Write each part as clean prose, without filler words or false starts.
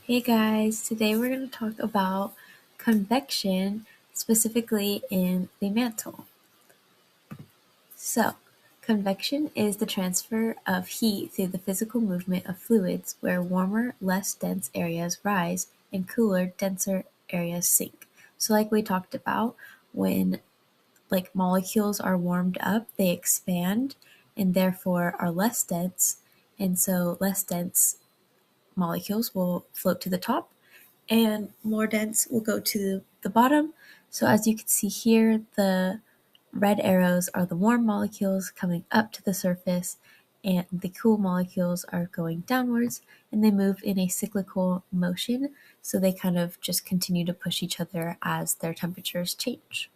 Hey guys, today we're going to talk about convection, specifically in the mantle. So, convection is the transfer of heat through the physical movement of fluids where warmer, less dense areas rise and cooler, denser areas sink. So like we talked about, when molecules are warmed up, they expand and therefore are less dense, and so less dense molecules will float to the top and more dense will go to the bottom. So as you can see here, the red arrows are the warm molecules coming up to the surface, and the cool molecules are going downwards, and they move in a cyclical motion. So they kind of just continue to push each other as their temperatures change.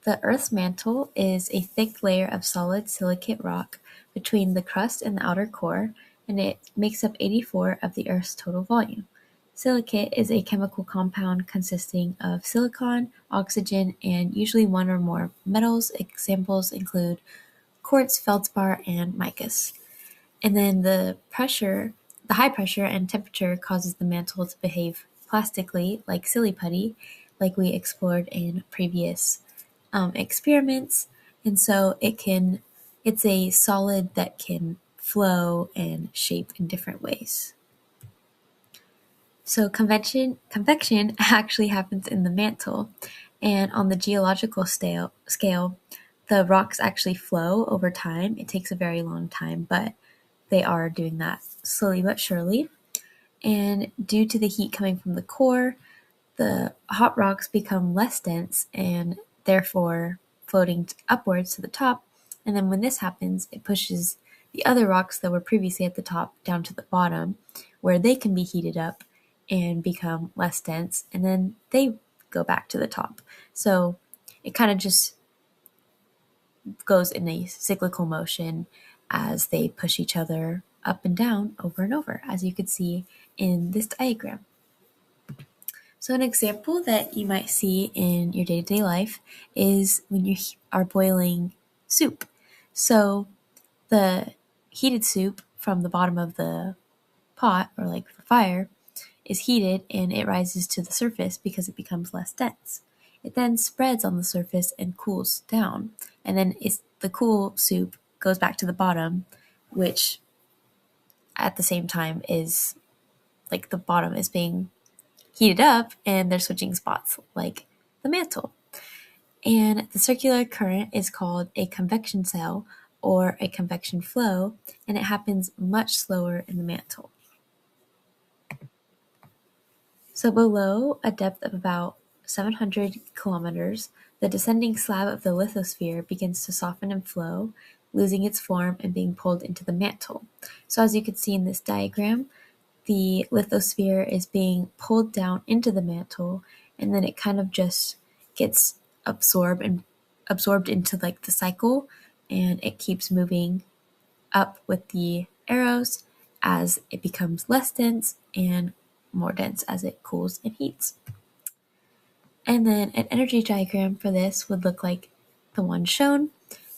The Earth's mantle is a thick layer of solid silicate rock between the crust and the outer core, and it makes up 84% of the Earth's total volume. Silicate is a chemical compound consisting of silicon, oxygen, and usually one or more metals. Examples include quartz, feldspar, and micas. And then the high pressure and temperature causes the mantle to behave plastically like silly putty, like we explored in previous experiments. And so it's a solid that can flow and shape in different ways. So convection actually happens in the mantle, and on the geological scale, the rocks actually flow over time. It takes a very long time, but they are doing that slowly but surely. And due to the heat coming from the core, the hot rocks become less dense and therefore floating upwards to the top. And then when this happens, it pushes the other rocks that were previously at the top down to the bottom, where they can be heated up and become less dense, and then they go back to the top. So it kind of just goes in a cyclical motion as they push each other up and down over and over, as you could see in this diagram. So an example that you might see in your day-to-day life is when you are boiling soup. So the heated soup from the bottom of the pot, or like for fire, is heated and it rises to the surface because it becomes less dense. It then spreads on the surface and cools down. And then the cool soup goes back to the bottom, which at the same time is like the bottom is being heated up and they're switching spots like the mantle. And the circular current is called a convection cell or a convection flow, and it happens much slower in the mantle. So below a depth of about 700 kilometers, the descending slab of the lithosphere begins to soften and flow, losing its form and being pulled into the mantle. So as you can see in this diagram, the lithosphere is being pulled down into the mantle, and then it kind of just gets absorbed into like the cycle, and it keeps moving up with the arrows as it becomes less dense and more dense as it cools and heats. And then an energy diagram for this would look like the one shown.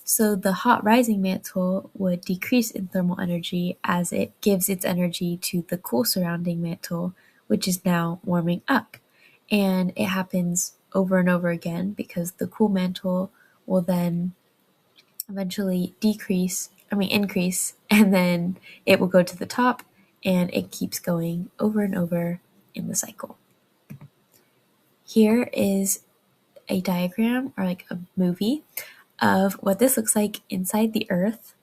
So the hot rising mantle would decrease in thermal energy as it gives its energy to the cool surrounding mantle, which is now warming up. And it happens over and over again because the cool mantle will then eventually increase, and then it will go to the top, and it keeps going over and over in the cycle. Here is a diagram or like a movie of what this looks like inside the Earth,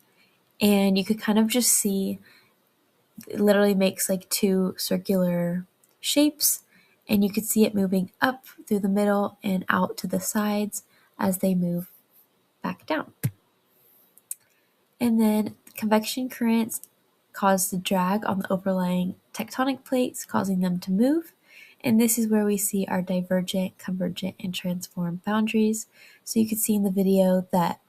and you could kind of just see it literally makes like two circular shapes, and you could see it moving up through the middle and out to the sides as they move back down. And then convection currents cause the drag on the overlying tectonic plates, causing them to move. And this is where we see our divergent, convergent, and transform boundaries. So you can see in the video that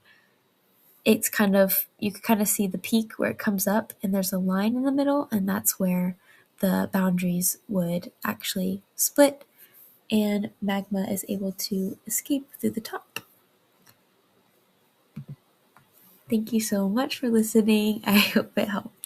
you can kind of see the peak where it comes up and there's a line in the middle, and that's where the boundaries would actually split and magma is able to escape through the top. Thank you so much for listening. I hope it helped.